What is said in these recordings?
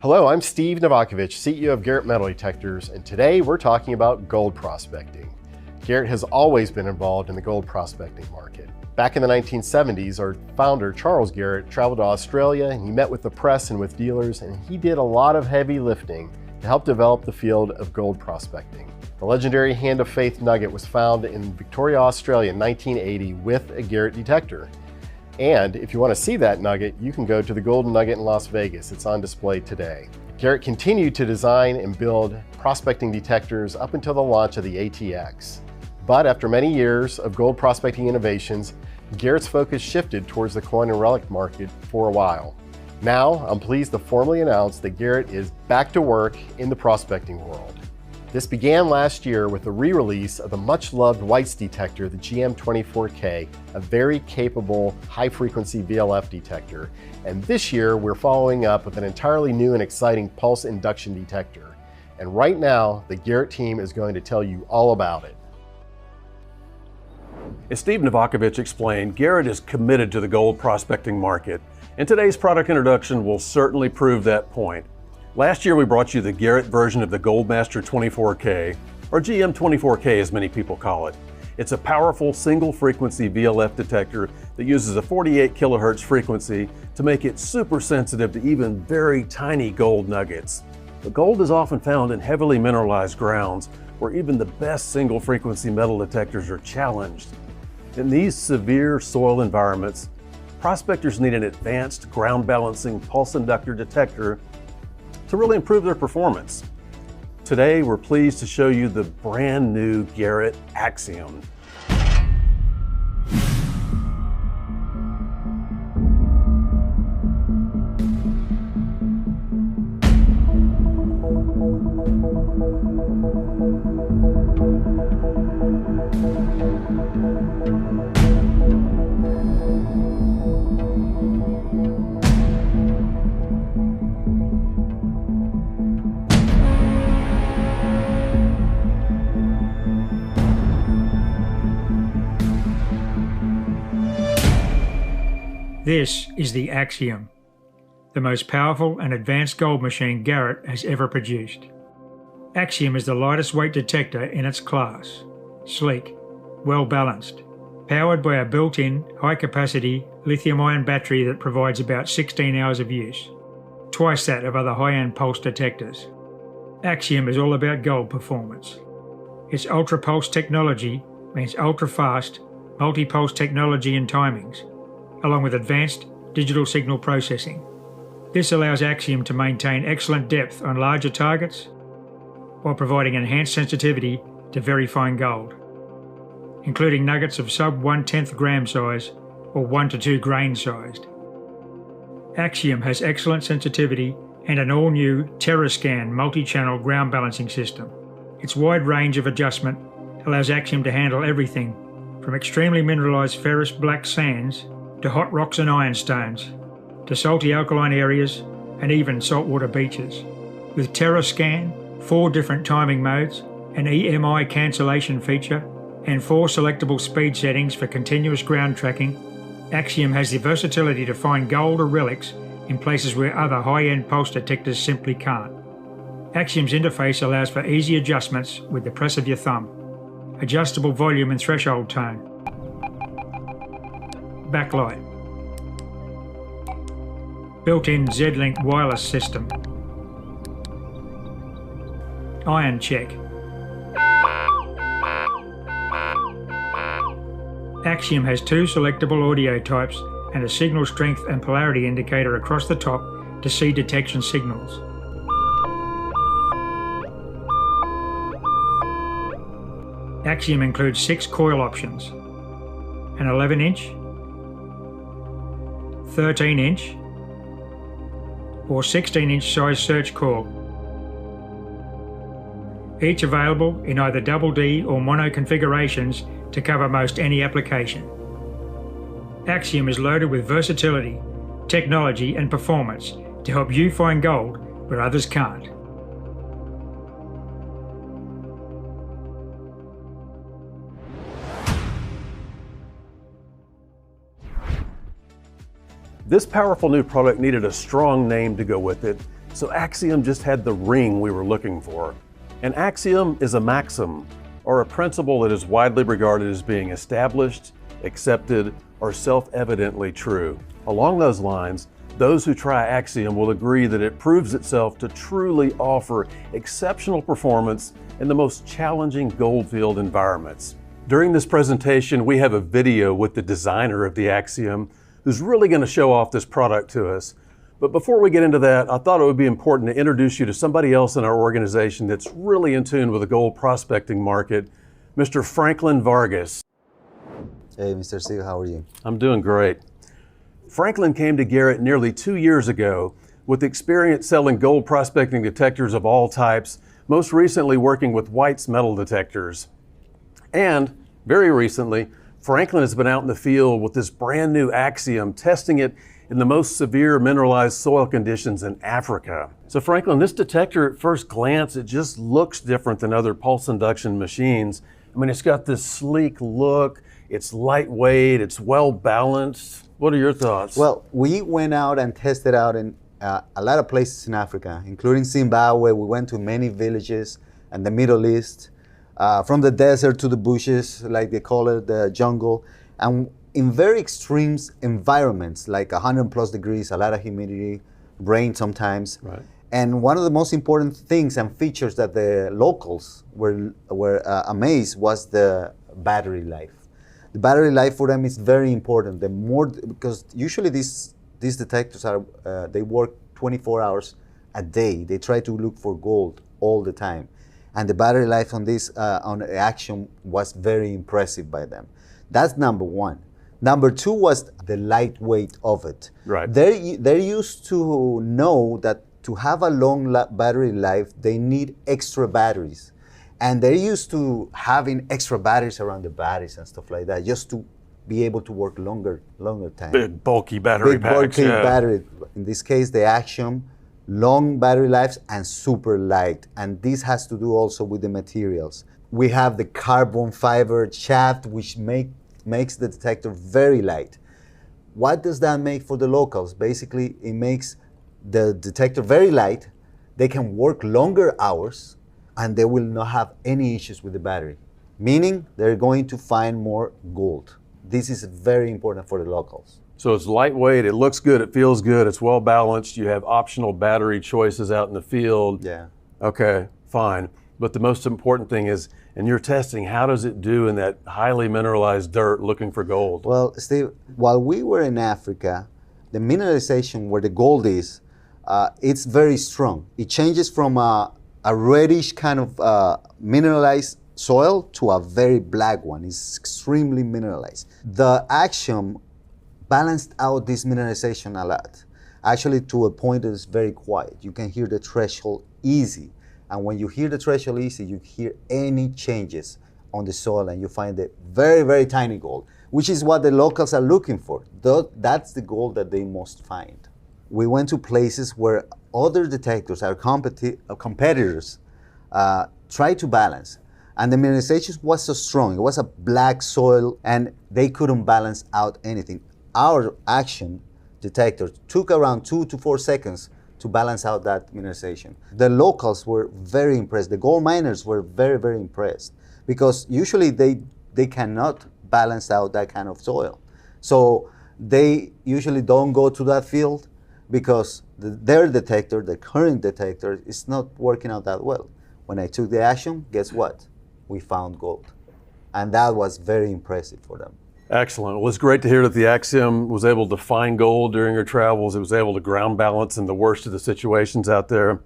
Hello, I'm Steve Novakovich, CEO of Garrett Metal Detectors, and today we're talking about gold prospecting. Garrett has always been involved in the gold prospecting market. Back in the 1970s, our founder, Charles Garrett, traveled to Australia and he met with the press and with dealers, and he did a lot of heavy lifting to help develop the field of gold prospecting. The legendary Hand of Faith nugget was found in Victoria, Australia in 1980 with a Garrett detector. And if you want to see that nugget, you can go to the Golden Nugget in Las Vegas. It's on display today. Garrett continued to design and build prospecting detectors up until the launch of the ATX. But after many years of gold prospecting innovations, Garrett's focus shifted towards the coin and relic market for a while. Now, I'm pleased to formally announce that Garrett is back to work in the prospecting world. This began last year with the re-release of the much-loved White's detector, the GM24K, a very capable high-frequency VLF detector. And this year, we're following up with an entirely new and exciting pulse induction detector. And right now, the Garrett team is going to tell you all about it. As Steve Novakovich explained, Garrett is committed to the gold prospecting market, and today's product introduction will certainly prove that point. Last year we brought you the Garrett version of the Goldmaster 24K, or GM24K as many people call it. It's a powerful single frequency VLF detector that uses a 48 kilohertz frequency to make it super sensitive to even very tiny gold nuggets. The gold is often found in heavily mineralized grounds where even the best single frequency metal detectors are challenged. In these severe soil environments, prospectors need an advanced ground balancing pulse inductor detector to really improve their performance. Today, we're pleased to show you the brand new Garrett Axiom. This is the Axiom, the most powerful and advanced gold machine Garrett has ever produced. Axiom is the lightest weight detector in its class, sleek, well balanced, powered by a built-in, high-capacity lithium-ion battery that provides about 16 hours of use, twice that of other high-end pulse detectors. Axiom is all about gold performance. Its ultra-pulse technology means ultra-fast, multi-pulse technology and timings, along with advanced digital signal processing. This allows Axiom to maintain excellent depth on larger targets while providing enhanced sensitivity to very fine gold, including nuggets of sub 1/10 gram size or 1 to 2 grain sized. Axiom has excellent sensitivity and an all-new Terrascan multi-channel ground balancing system. Its wide range of adjustment allows Axiom to handle everything from extremely mineralized ferrous black sands to hot rocks and ironstones, to salty alkaline areas, and even saltwater beaches. With Terrascan, 4 different timing modes, an EMI cancellation feature, and 4 selectable speed settings for continuous ground tracking, Axiom has the versatility to find gold or relics in places where other high-end pulse detectors simply can't. Axiom's interface allows for easy adjustments with the press of your thumb, adjustable volume and threshold tone, backlight, built-in Z-Link wireless system, iron check. Axiom has 2 selectable audio types and a signal strength and polarity indicator across the top to see detection signals. Axiom includes 6 coil options, an 11-inch, 13-inch or 16-inch size search coil, each available in either double D or mono configurations to cover most any application. Axiom is loaded with versatility, technology and performance to help you find gold where others can't. This powerful new product needed a strong name to go with it, so Axiom just had the ring we were looking for. An axiom is a maxim, or a principle that is widely regarded as being established, accepted, or self-evidently true. Along those lines, those who try Axiom will agree that it proves itself to truly offer exceptional performance in the most challenging goldfield environments. During this presentation, we have a video with the designer of the Axiom who's really going to show off this product to us. But before we get into that, I thought it would be important to introduce you to somebody else in our organization that's really in tune with the gold prospecting market, Mr. Franklin Vargas. Hey, Mr. Steve, how are you? I'm doing great. Franklin came to Garrett nearly 2 years ago with experience selling gold prospecting detectors of all types, most recently working with White's metal detectors. And very recently, Franklin has been out in the field with this brand new Axiom, testing it in the most severe mineralized soil conditions in Africa. So Franklin, this detector at first glance, it just looks different than other pulse induction machines. I mean, it's got this sleek look, it's lightweight, it's well balanced. What are your thoughts? Well, we went out and tested out in a lot of places in Africa, including Zimbabwe. We went to many villages and the Middle East, from the desert to the bushes, like they call it, the jungle, and in very extreme environments, like 100+ degrees, a lot of humidity, rain sometimes. Right. And one of the most important things and features that the locals were amazed was the battery life. The battery life for them is very important. The more, because usually these detectors are they work 24 hours a day. They try to look for gold all the time, and the battery life on this on Axiom was very impressive by them. That's number one. Number two was the lightweight of it. Right. They're used to know that to have a long battery life, they need extra batteries. And they're used to having extra batteries around the batteries and stuff like that, just to be able to work longer time. Big bulky battery packs. Big bulky battery. In this case, the Axiom, long battery lives and super light. And this has to do also with the materials. We have the carbon fiber shaft, which makes the detector very light. What does that make for the locals? Basically, it makes the detector very light. They can work longer hours, and they will not have any issues with the battery, meaning they're going to find more gold. This is very important for the locals. So it's lightweight, it looks good, it feels good, it's well balanced, you have optional battery choices out in the field. Yeah. Okay, fine. But the most important thing is, in your testing, how does it do in that highly mineralized dirt looking for gold? Well, Steve, while we were in Africa, the mineralization where the gold is, it's very strong. It changes from a reddish kind of mineralized soil to a very black one. It's extremely mineralized. The Axiom balanced out this mineralization a lot. Actually, to a point that is very quiet. You can hear the threshold easy. And when you hear the threshold easy, you hear any changes on the soil and you find the very, very tiny gold, which is what the locals are looking for. That's the gold that they must find. We went to places where other detectors, our competitors, try to balance. And the mineralization was so strong. It was a black soil and they couldn't balance out anything. Our Axiom detector took around 2 to 4 seconds to balance out that mineralization. The locals were very impressed. The gold miners were very, very impressed because usually they cannot balance out that kind of soil. So they usually don't go to that field because their detector, the current detector, is not working out that well. When I took the Axiom, guess what? We found gold. And that was very impressive for them. Excellent. Well, it's great to hear that the Axiom was able to find gold during your travels. It was able to ground balance in the worst of the situations out there.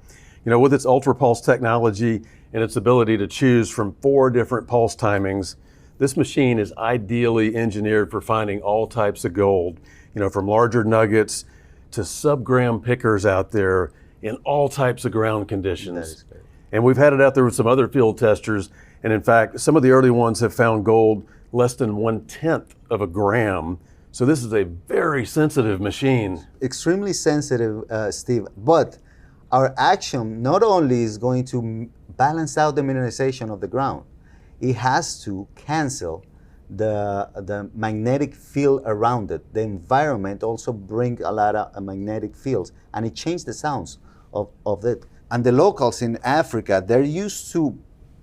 You know, with its ultra pulse technology and its ability to choose from 4 different pulse timings, this machine is ideally engineered for finding all types of gold, you know, from larger nuggets to sub-gram pickers out there in all types of ground conditions. That is great. And we've had it out there with some other field testers. And in fact, some of the early ones have found gold less than 1/10 of a gram. So this is a very sensitive machine. Extremely sensitive, Steve. But our Axiom not only is going to balance out the mineralization of the ground, it has to cancel the magnetic field around it. The environment also brings a lot of magnetic fields, and it changes the sounds of it. And the locals in Africa, they're used to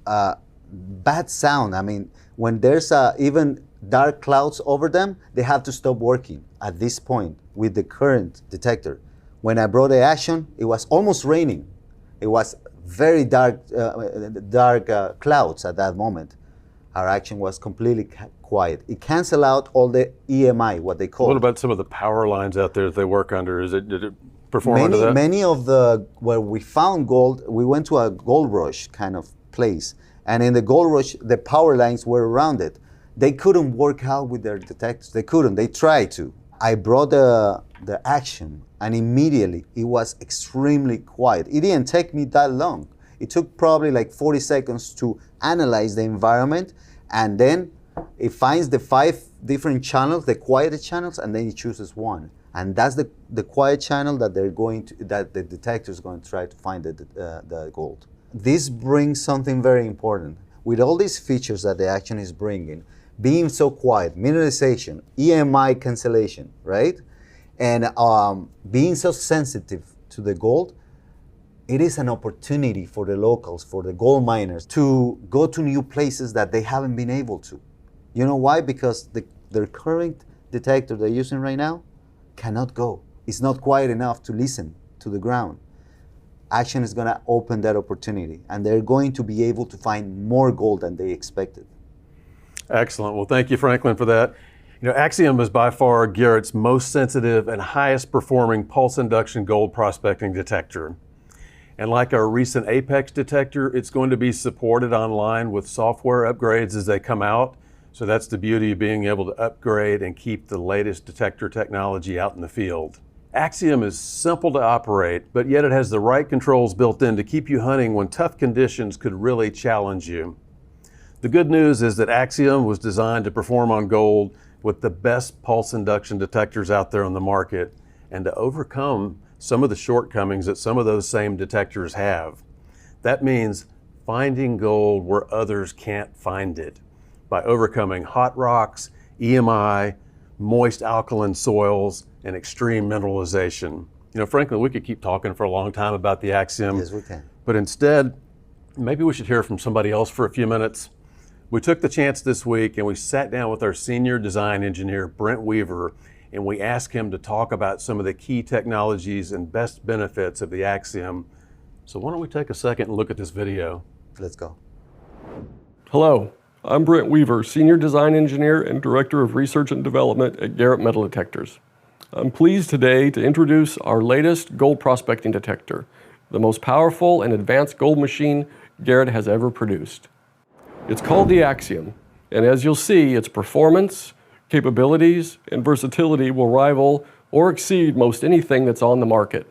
bad sound. I mean, when there's even dark clouds over them, they have to stop working at this point with the current detector. When I brought the Axiom, it was almost raining. It was very dark clouds at that moment. Our Axiom was completely quiet. It canceled out all the EMI, what they call. What about some of the power lines out there that they work under? Did it perform under that? Many of where we found gold, we went to a gold rush kind of place. And in the gold rush, the power lines were around it. They couldn't work out with their detectors. They couldn't. They tried to. I brought the Axiom, and immediately it was extremely quiet. It didn't take me that long. It took probably like 40 seconds to analyze the environment, and then it finds the 5 different channels, the quiet channels, and then it chooses one. And that's the quiet channel that that the detector is going to try to find the gold. This brings something very important. With all these features that the Axiom is bringing, being so quiet, mineralization, EMI cancellation, right? And being so sensitive to the gold, it is an opportunity for the locals, for the gold miners, to go to new places that they haven't been able to. You know why? Because their current detector they're using right now cannot go. It's not quiet enough to listen to the ground. Axiom is going to open that opportunity, and they're going to be able to find more gold than they expected. Excellent. Well, thank you, Franklin, for that. You know, Axiom is by far Garrett's most sensitive and highest performing pulse induction gold prospecting detector. And like our recent Apex detector, it's going to be supported online with software upgrades as they come out. So that's the beauty of being able to upgrade and keep the latest detector technology out in the field. Axiom is simple to operate, but yet it has the right controls built in to keep you hunting when tough conditions could really challenge you. The good news is that Axiom was designed to perform on gold with the best pulse induction detectors out there on the market, and to overcome some of the shortcomings that some of those same detectors have. That means finding gold where others can't find it by overcoming hot rocks, EMI, moist alkaline soils, and extreme mineralization. You know, Franklin, we could keep talking for a long time about the Axiom. Yes, we can. But instead, maybe we should hear from somebody else for a few minutes. We took the chance this week and we sat down with our senior design engineer, Brent Weaver, and we asked him to talk about some of the key technologies and best benefits of the Axiom. So why don't we take a second and look at this video? Let's go. Hello, I'm Brent Weaver, Senior Design Engineer and Director of Research and Development at Garrett Metal Detectors. I'm pleased today to introduce our latest gold prospecting detector, the most powerful and advanced gold machine Garrett has ever produced. It's called the Axiom, and as you'll see, its performance, capabilities, and versatility will rival or exceed most anything that's on the market.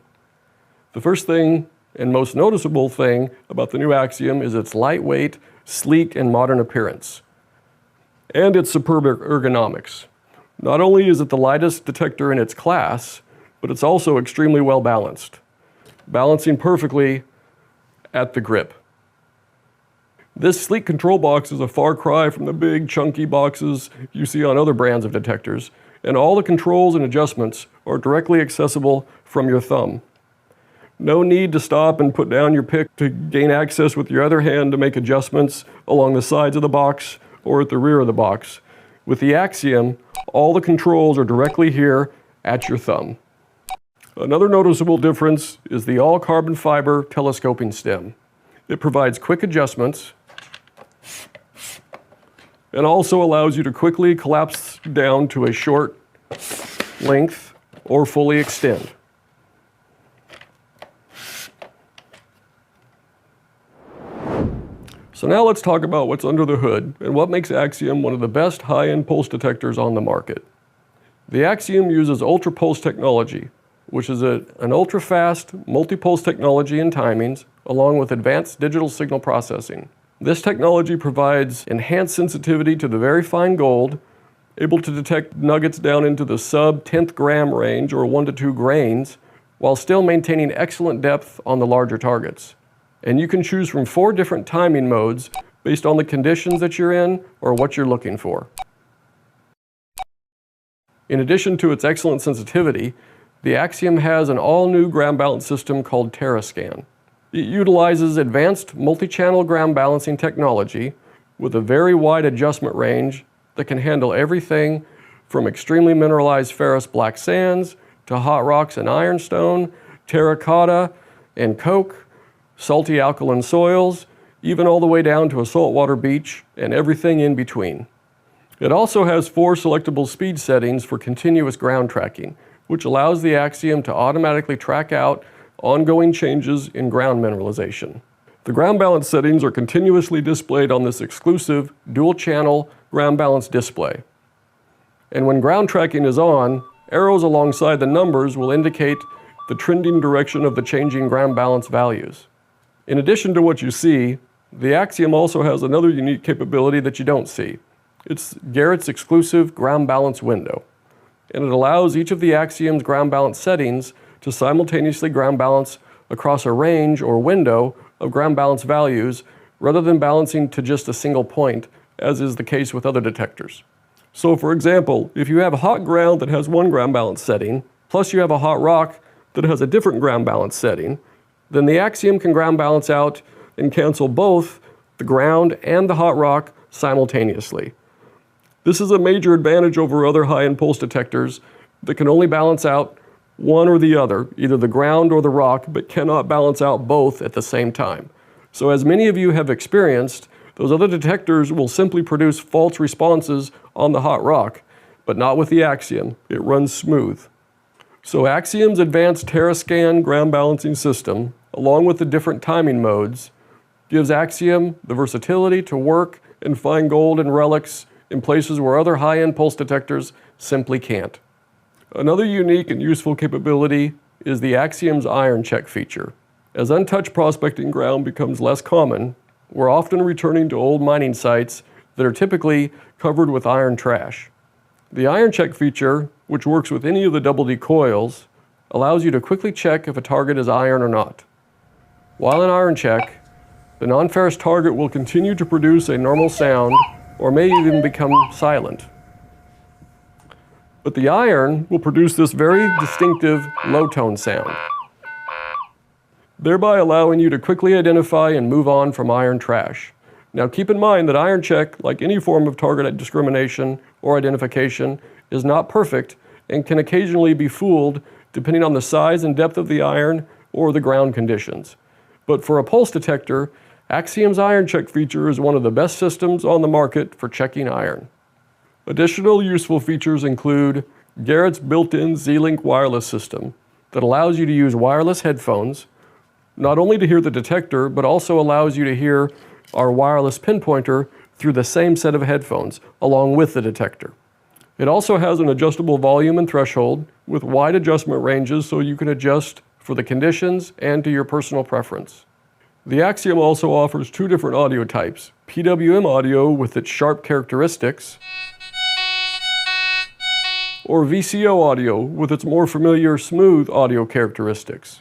The first thing and most noticeable thing about the new Axiom is its lightweight, sleek, and modern appearance, and its superb ergonomics. Not only is it the lightest detector in its class, but it's also extremely well balanced, balancing perfectly at the grip. This sleek control box is a far cry from the big, chunky boxes you see on other brands of detectors, and all the controls and adjustments are directly accessible from your thumb. No need to stop and put down your pick to gain access with your other hand to make adjustments along the sides of the box or at the rear of the box. With the Axiom, all the controls are directly here at your thumb. Another noticeable difference is the all-carbon fiber telescoping stem. It provides quick adjustments and also allows you to quickly collapse down to a short length or fully extend. So now let's talk about what's under the hood and what makes Axiom one of the best high-end pulse detectors on the market. The Axiom uses ultra-pulse technology, which is an ultra-fast, multi-pulse technology and timings, along with advanced digital signal processing. This technology provides enhanced sensitivity to the very fine gold, able to detect nuggets down into the sub-10th gram range or 1 to 2 grains, while still maintaining excellent depth on the larger targets. And you can choose from 4 different timing modes based on the conditions that you're in or what you're looking for. In addition to its excellent sensitivity, the Axiom has an all-new ground balance system called Terrascan. It utilizes advanced multi-channel ground balancing technology with a very wide adjustment range that can handle everything from extremely mineralized ferrous black sands to hot rocks and ironstone, terracotta and coke, salty alkaline soils, even all the way down to a saltwater beach and everything in between. It also has 4 selectable speed settings for continuous ground tracking, which allows the Axiom to automatically track out ongoing changes in ground mineralization. The ground balance settings are continuously displayed on this exclusive dual-channel ground balance display. And when ground tracking is on, arrows alongside the numbers will indicate the trending direction of the changing ground balance values. In addition to what you see, the Axiom also has another unique capability that you don't see. It's Garrett's exclusive ground balance window, and it allows each of the Axiom's ground balance settings to simultaneously ground balance across a range or window of ground balance values rather than balancing to just a single point, as is the case with other detectors. So for example, if you have a hot ground that has one ground balance setting, plus you have a hot rock that has a different ground balance setting, then the Axiom can ground balance out and cancel both the ground and the hot rock simultaneously. This is a major advantage over other high-end pulse detectors that can only balance out one or the other, either the ground or the rock, but cannot balance out both at the same time. So as many of you have experienced, those other detectors will simply produce false responses on the hot rock, but not with the Axiom. It runs smooth. So Axiom's advanced Terrascan ground balancing system, along with the different timing modes, gives Axiom the versatility to work and find gold and relics in places where other high-end pulse detectors simply can't. Another unique and useful capability is the Axiom's iron check feature. As untouched prospecting ground becomes less common, we're often returning to old mining sites that are typically covered with iron trash. The iron check feature, which works with any of the double D coils, allows you to quickly check if a target is iron or not. While in iron check, the non-ferrous target will continue to produce a normal sound or may even become silent. But the iron will produce this very distinctive low-tone sound, thereby allowing you to quickly identify and move on from iron trash. Now keep in mind that iron check, like any form of target discrimination or identification, is not perfect and can occasionally be fooled depending on the size and depth of the iron or the ground conditions. But for a pulse detector, Axiom's iron check feature is one of the best systems on the market for checking iron. Additional useful features include Garrett's built-in Z-Link wireless system that allows you to use wireless headphones, not only to hear the detector, but also allows you to hear our wireless pinpointer through the same set of headphones, along with the detector. It also has an adjustable volume and threshold with wide adjustment ranges so you can adjust for the conditions and to your personal preference. The Axiom also offers 2 different audio types, PWM audio with its sharp characteristics, or VCO audio with its more familiar smooth audio characteristics.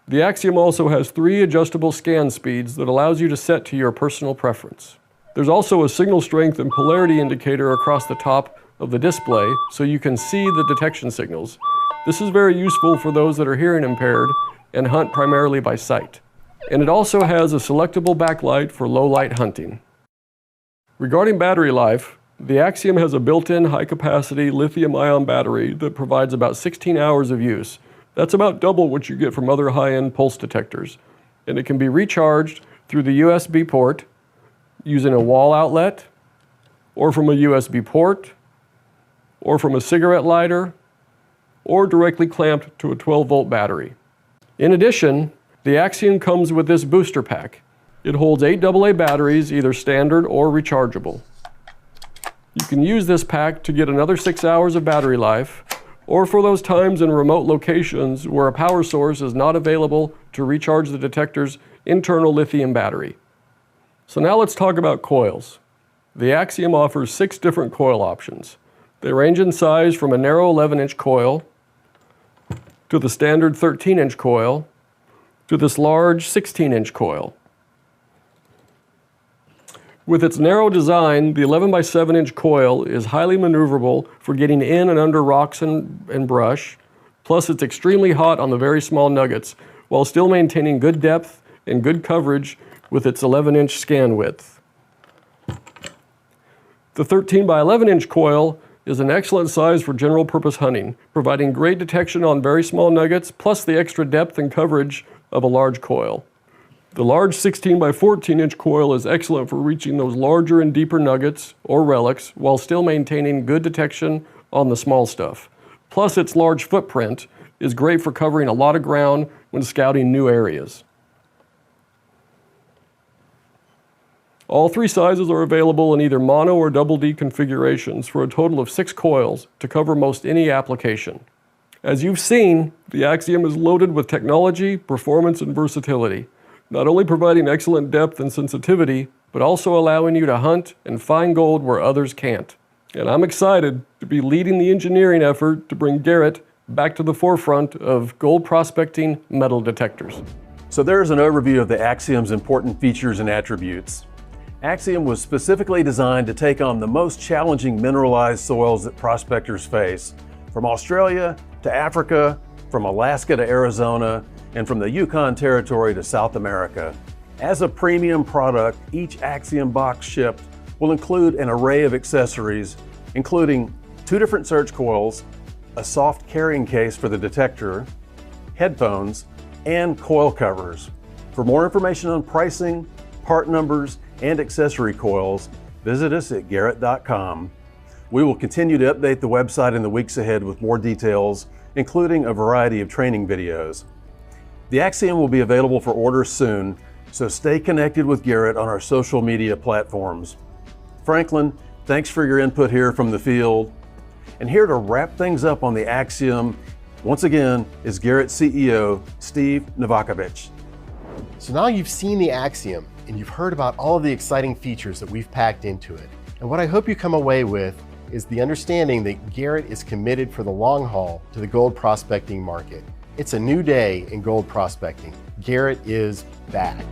The Axiom also has 3 adjustable scan speeds that allows you to set to your personal preference. There's also a signal strength and polarity indicator across the top of the display so you can see the detection signals. This is very useful for those that are hearing impaired and hunt primarily by sight. And it also has a selectable backlight for low light hunting. Regarding battery life, the Axiom has a built-in high-capacity lithium-ion battery that provides about 16 hours of use. That's about double what you get from other high-end pulse detectors. And it can be recharged through the USB port using a wall outlet, or from a USB port, or from a cigarette lighter, or directly clamped to a 12-volt battery. In addition, the Axiom comes with this booster pack. It holds 8 AA batteries, either standard or rechargeable. You can use this pack to get another 6 hours of battery life, or for those times in remote locations where a power source is not available to recharge the detector's internal lithium battery. So now let's talk about coils. The Axiom offers 6 different coil options. They range in size from a narrow 11-inch coil to the standard 13-inch coil to this large 16-inch coil. With its narrow design, the 11 by 7 inch coil is highly maneuverable for getting in and under rocks and brush. Plus, it's extremely hot on the very small nuggets, while still maintaining good depth and good coverage with its 11 inch scan width. The 13 by 11 inch coil is an excellent size for general purpose hunting, providing great detection on very small nuggets, plus the extra depth and coverage of a large coil. The large 16 by 14 inch coil is excellent for reaching those larger and deeper nuggets or relics while still maintaining good detection on the small stuff. Plus, its large footprint is great for covering a lot of ground when scouting new areas. All three sizes are available in either mono or double D configurations for a total of 6 coils to cover most any application. As you've seen, the Axiom is loaded with technology, performance, and versatility, not only providing excellent depth and sensitivity, but also allowing you to hunt and find gold where others can't. And I'm excited to be leading the engineering effort to bring Garrett back to the forefront of gold prospecting metal detectors. So there's an overview of the Axiom's important features and attributes. Axiom was specifically designed to take on the most challenging mineralized soils that prospectors face, from Australia to Africa, from Alaska to Arizona, and from the Yukon Territory to South America. As a premium product, each Axiom box shipped will include an array of accessories, including 2 different search coils, a soft carrying case for the detector, headphones, and coil covers. For more information on pricing, part numbers, and accessory coils, visit us at garrett.com. We will continue to update the website in the weeks ahead with more details, including a variety of training videos. The Axiom will be available for order soon, so stay connected with Garrett on our social media platforms. Franklin, thanks for your input here from the field. And here to wrap things up on the Axiom, once again, is Garrett CEO, Steve Novakovic. So now you've seen the Axiom and you've heard about all of the exciting features that we've packed into it. And what I hope you come away with is the understanding that Garrett is committed for the long haul to the gold prospecting market. It's a new day in gold prospecting. Garrett is back.